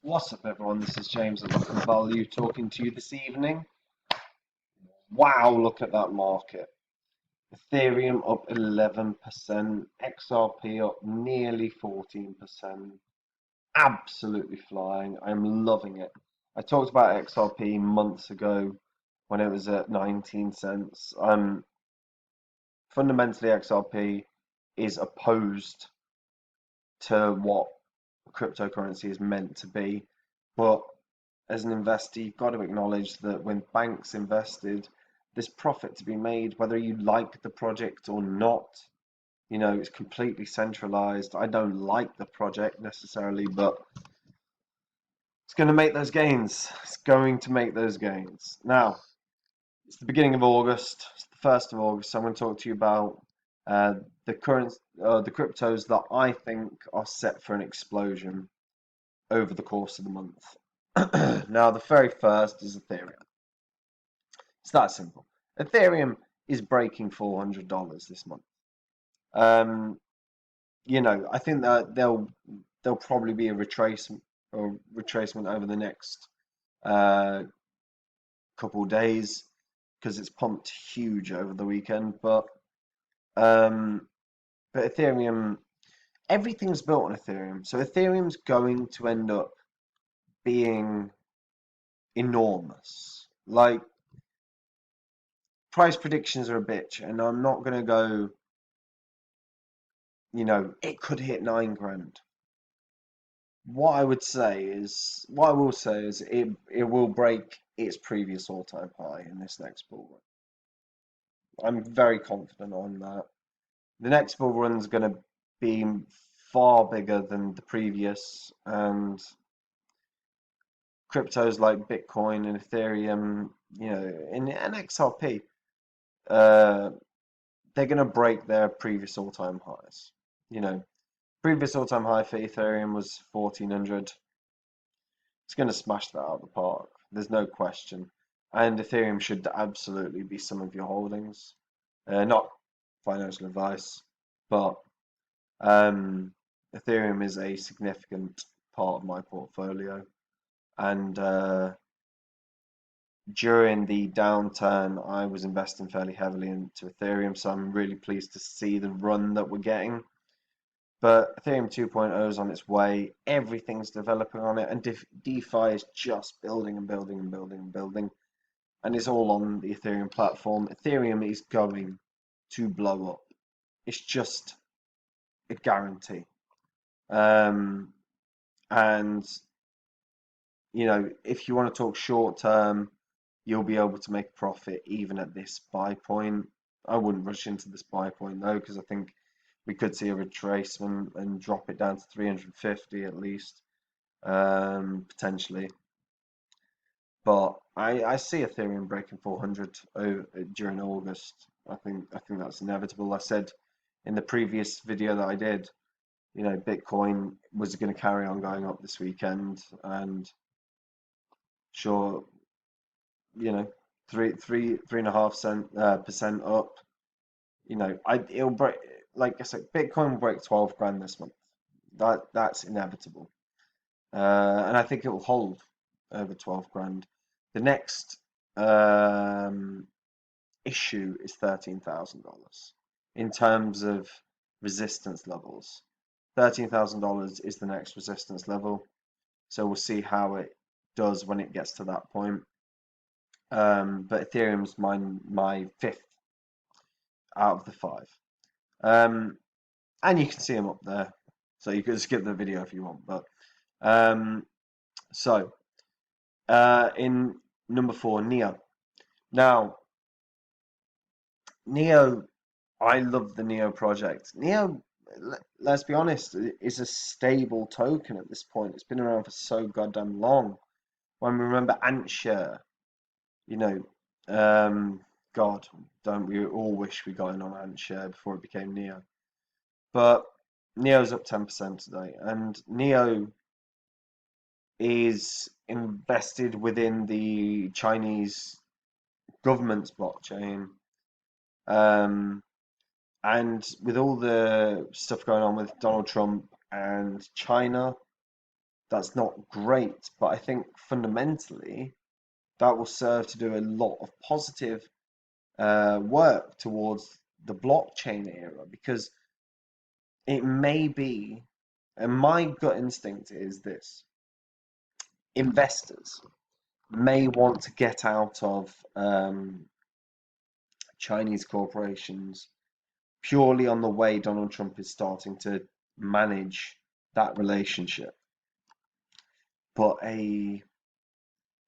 What's up, everyone? This is James at Lock and Value talking to you this evening. Wow, look at that market. Ethereum up 11%, XRP up nearly 14%. Absolutely flying. I'm loving it. I talked about XRP months ago when it was at 19 cents. Fundamentally, XRP is opposed to what cryptocurrency is meant to be, but as an investor, you've got to acknowledge that when banks invested, there's profit to be made, whether you like the project or not. You know, it's completely centralized. I don't like the project necessarily, but it's going to make those gains. It's going to make those gains. Now, it's the beginning of August. It's the 1st of August. So I'm going to talk to you about the cryptos that I think are set for an explosion over the course of the month. Now, the very first is Ethereum. It's that simple. Ethereum is breaking $400 this month. You know, I think that there'll probably be a retracement over the next couple of days because it's pumped huge over the weekend. But Ethereum, everything's built on Ethereum, so Ethereum's going to end up being enormous. Like, price predictions are a bitch, and I'm not gonna go, you know, it could hit 9 grand. What I will say is it will break its previous all-time high in this next bull run. I'm very confident on that. The next bull run is going to be far bigger than the previous, and cryptos like Bitcoin and Ethereum, you know, and XRP, they're going to break their previous all-time highs. You know, previous all-time high for Ethereum was 1400. It's going to smash that out of the park. There's no question. And Ethereum should absolutely be some of your holdings. Not financial advice, but Ethereum is a significant part of my portfolio. And during the downturn, I was investing fairly heavily into Ethereum, so I'm really pleased to see the run that we're getting. But Ethereum 2.0 is on its way. Everything's developing on it, and DeFi is just building and building and building and building. And it's all on the Ethereum platform. Ethereum is going to blow up. It's just a guarantee. And, you know, if you want to talk short term, you'll be able to make a profit even at this buy point. I wouldn't rush into this buy point though, because I think we could see a retracement and drop it down to 350 at least, potentially. But I see Ethereum breaking 400 during August. I think that's inevitable. I said in the previous video that I did, you know, Bitcoin was going to carry on going up this weekend, and sure, you know, 3.5% up. You know, it'll break. Like I said, Bitcoin will break 12 grand this month. That's inevitable, and I think it will hold over 12 grand. The next issue is $13,000 in terms of resistance levels. $13,000 is the next resistance level, so we'll see how it does when it gets to that point. But Ethereum's my fifth out of the five. And you can see them up there, so you can skip the video if you want. But in number 4, Neo. Now, Neo, I love the Neo project. Neo, let's be honest, is a stable token at this point. It's been around for so goddamn long. When we remember Ant.Share, you know, God, don't we all wish we got in on Ant.Share before it became Neo? But Neo's up 10% today, and Neo is invested within the Chinese government's blockchain. And with all the stuff going on with Donald Trump and China, That's not great, but I think fundamentally that will serve to do a lot of positive work towards the blockchain era, because it may be, and my gut instinct is this: investors may want to get out of Chinese corporations purely on the way Donald Trump is starting to manage that relationship. But a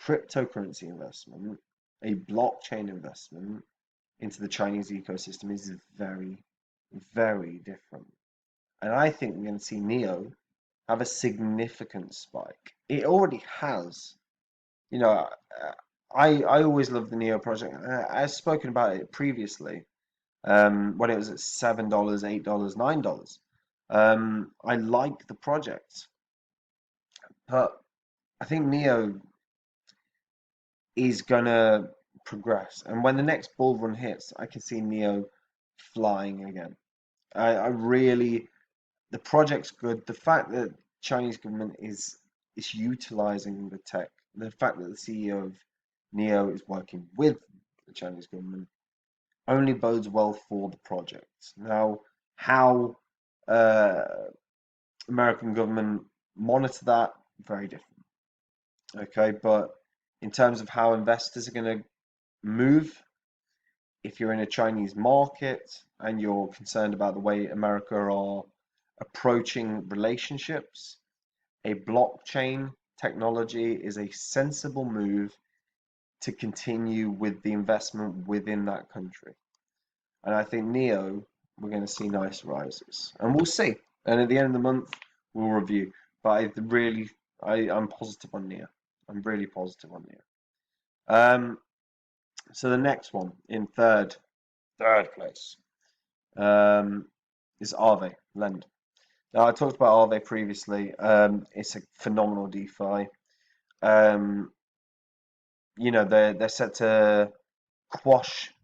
cryptocurrency investment, a blockchain investment into the Chinese ecosystem is very, very different. And I think we're going to see NEO have a significant spike. It already has. You know, I always love the NEO project. I've spoken about it previously, when it was at $7, $8, $9. I like the project, but I think NEO is gonna progress, and when the next bull run hits, I can see NEO flying again. I really, the project's good. The fact that Chinese government is utilizing the tech, the fact that the CEO of NEO is working with the Chinese government, only bodes well for the project. Now, how American government monitor that, very different. Okay, but in terms of how investors are going to move, if you're in a Chinese market and you're concerned about the way America are approaching relationships, a blockchain technology is a sensible move to continue with the investment within that country. And I think NEO, we're going to see nice rises, and we'll see. And at the end of the month, we'll review. But I'm positive on NEO. I'm really positive on NEO. So the next one in third place, is Aave Lend. Now I talked about Aave previously. It's a phenomenal DeFi. They're set to quash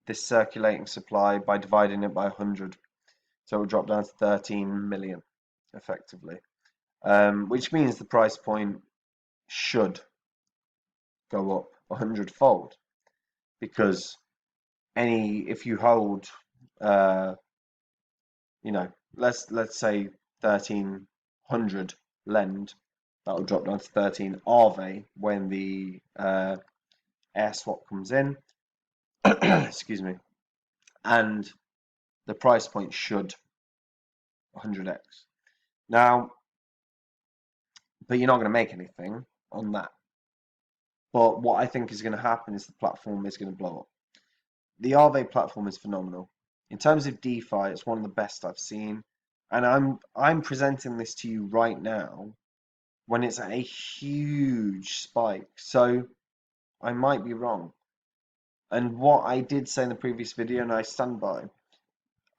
this circulating supply by dividing it by 100, so it will drop down to 13 million effectively, which means the price point should go up 100-fold, because if you hold let's say 1300 Lend, that will drop down to 13 Aave when the air swap comes in. Excuse me. And the price point should 100x. Now, but you're not going to make anything on that. But what I think is going to happen is the platform is going to blow up. The Aave platform is phenomenal. In terms of DeFi, it's one of the best I've seen. And I'm presenting this to you right now when it's at a huge spike. So I might be wrong. And what I did say in the previous video, and I stand by,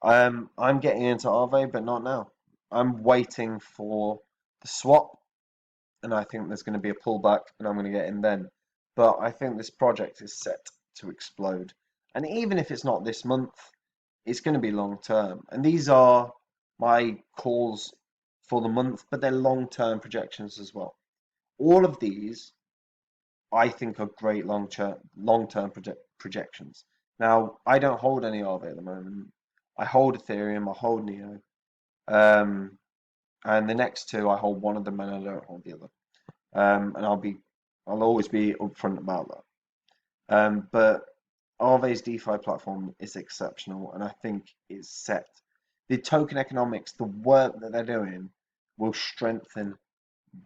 I'm getting into Aave, but not now. I'm waiting for the swap, and I think there's going to be a pullback, and I'm going to get in then. But I think this project is set to explode. And even if it's not this month, it's going to be long term. And these are my calls for the month, but they're long-term projections as well. All of these, I think, are great long-term projections. Now, I don't hold any Aave at the moment. I hold Ethereum, I hold NEO, and the next two, I hold one of them and I don't hold the other. And I'll always be upfront about that. But Aave's DeFi platform is exceptional, and I think it's set. The token economics, the work that they're doing, will strengthen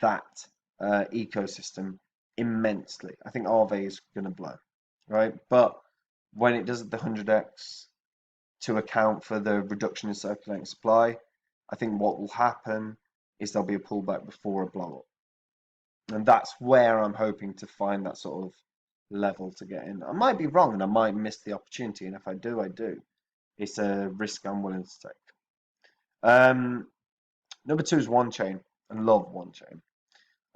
that ecosystem immensely. I think Aave is going to blow, right? But when it does the 100x to account for the reduction in circulating supply, I think what will happen is there'll be a pullback before a blow up. And that's where I'm hoping to find that sort of level to get in. I might be wrong and I might miss the opportunity, and if I do, I do. It's a risk I'm willing to take. Number two is Wanchain. I love Wanchain.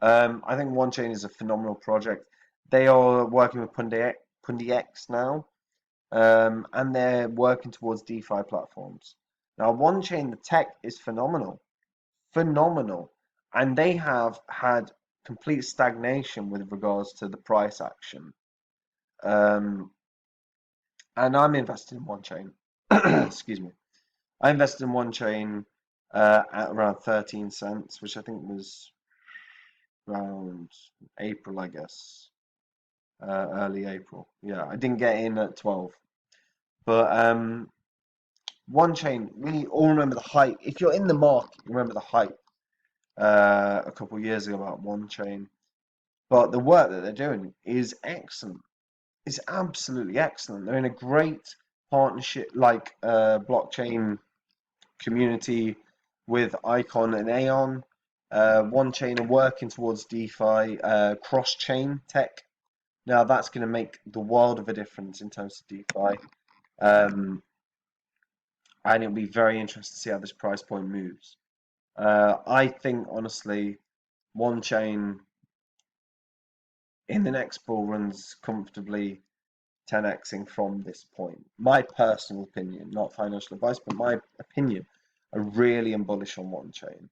I think Wanchain is a phenomenal project. They are working with PundiX now, and they're working towards DeFi platforms. Now, Wanchain, the tech is phenomenal, phenomenal, and they have had complete stagnation with regards to the price action. Um, and I'm invested in Wanchain. Excuse me. I invested in Wanchain at around 13 cents, which I think was around April, I guess. Early April. Yeah, I didn't get in at 12. But Wanchain, we all remember the hype. If you're in the market, you remember the hype a couple of years ago about Wanchain. But the work that they're doing is excellent. It's absolutely excellent. They're in a great partnership, like blockchain community with Icon and Aeon. Wanchain are working towards DeFi, cross-chain tech. Now that's going to make the world of a difference in terms of DeFi. And it'll be very interesting to see how this price point moves. I think, honestly, Wanchain in the next bull runs comfortably 10xing from this point. My personal opinion, not financial advice, but my opinion. I really am bullish on Wanchain.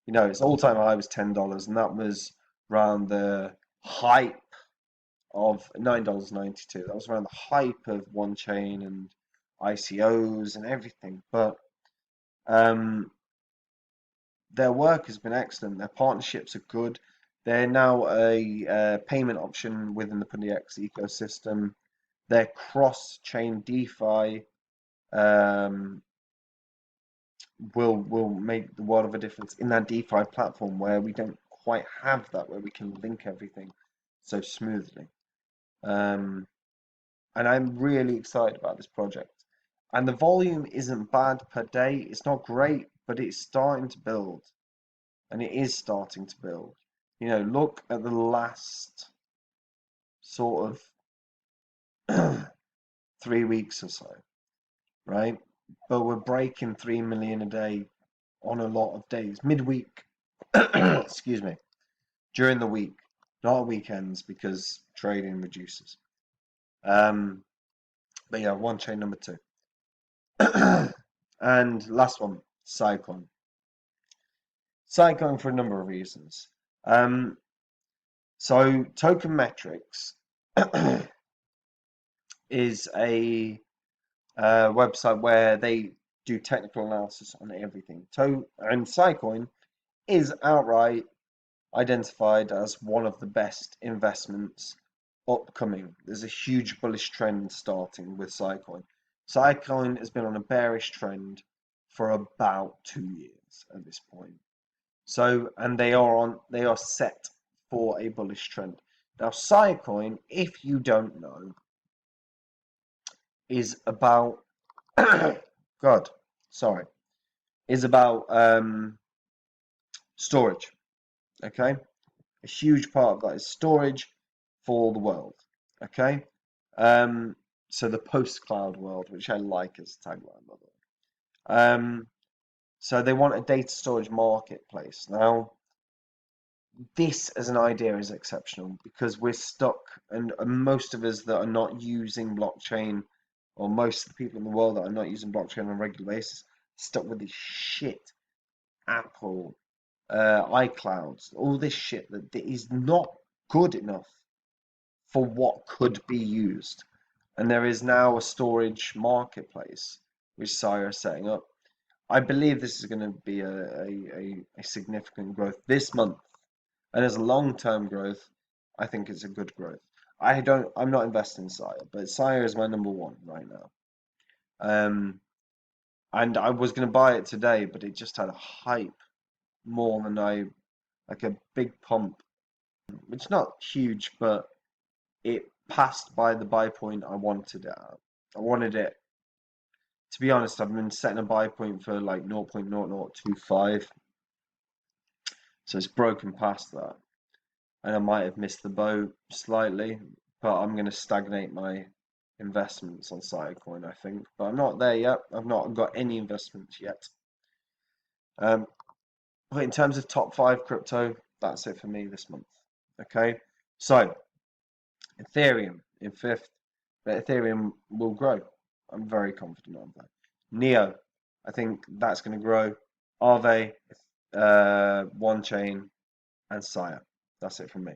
You know, its all-time high was $10, and that was around the hype of $9.92. That was around the hype of Wanchain and ICOs and everything. But their work has been excellent. Their partnerships are good. They're now a payment option within the PundiX ecosystem. Their cross-chain DeFi will make the world of a difference in that DeFi platform where we don't quite have that, where we can link everything so smoothly. And I'm really excited about this project. And the volume isn't bad per day. It's not great, but it's starting to build. And it is starting to build. You know, look at the last sort of 3 weeks or so, right? But we're breaking 3 million a day on a lot of days, midweek, excuse me, during the week, not weekends because trading reduces. But yeah, Wanchain number 2. And last one, Cycoin. Cycoin for a number of reasons. So Token Metrics is a website where they do technical analysis on everything. And Cycoin is outright identified as one of the best investments upcoming. There's a huge bullish trend starting with Cycoin. Cycoin has been on a bearish trend for about 2 years at this point. So, and they are set for a bullish trend. Now, Cycoin, if you don't know, is about is about storage. Okay, a huge part of that is storage for the world. Okay, so the post-cloud world, which I like as a tagline, by the way. So they want a data storage marketplace. Now, this as an idea is exceptional because we're stuck, and most of us that are not using blockchain, or most of the people in the world that are not using blockchain on a regular basis, stuck with this shit. Apple, iClouds, all this shit that is not good enough for what could be used. And there is now a storage marketplace which Sia is setting up. I believe this is going to be a significant growth this month. And as a long-term growth, I think it's a good growth. I'm not investing in Sia, but Sia is my number 1 right now. And I was going to buy it today, but it just had a hype more than like a big pump, which is not huge, but it passed by the buy point I wanted it at. I wanted it, to be honest, I've been setting a buy point for like 0.0025. So it's broken past that. And I might have missed the boat slightly, but I'm going to stagnate my investments on Cycoin, I think. But I'm not there yet. I've not got any investments yet. But in terms of top 5 crypto, that's it for me this month. Okay, so Ethereum in 5th, but Ethereum will grow. I'm very confident on that. Neo, I think that's going to grow. Aave, OneChain, and Sia. That's it from me.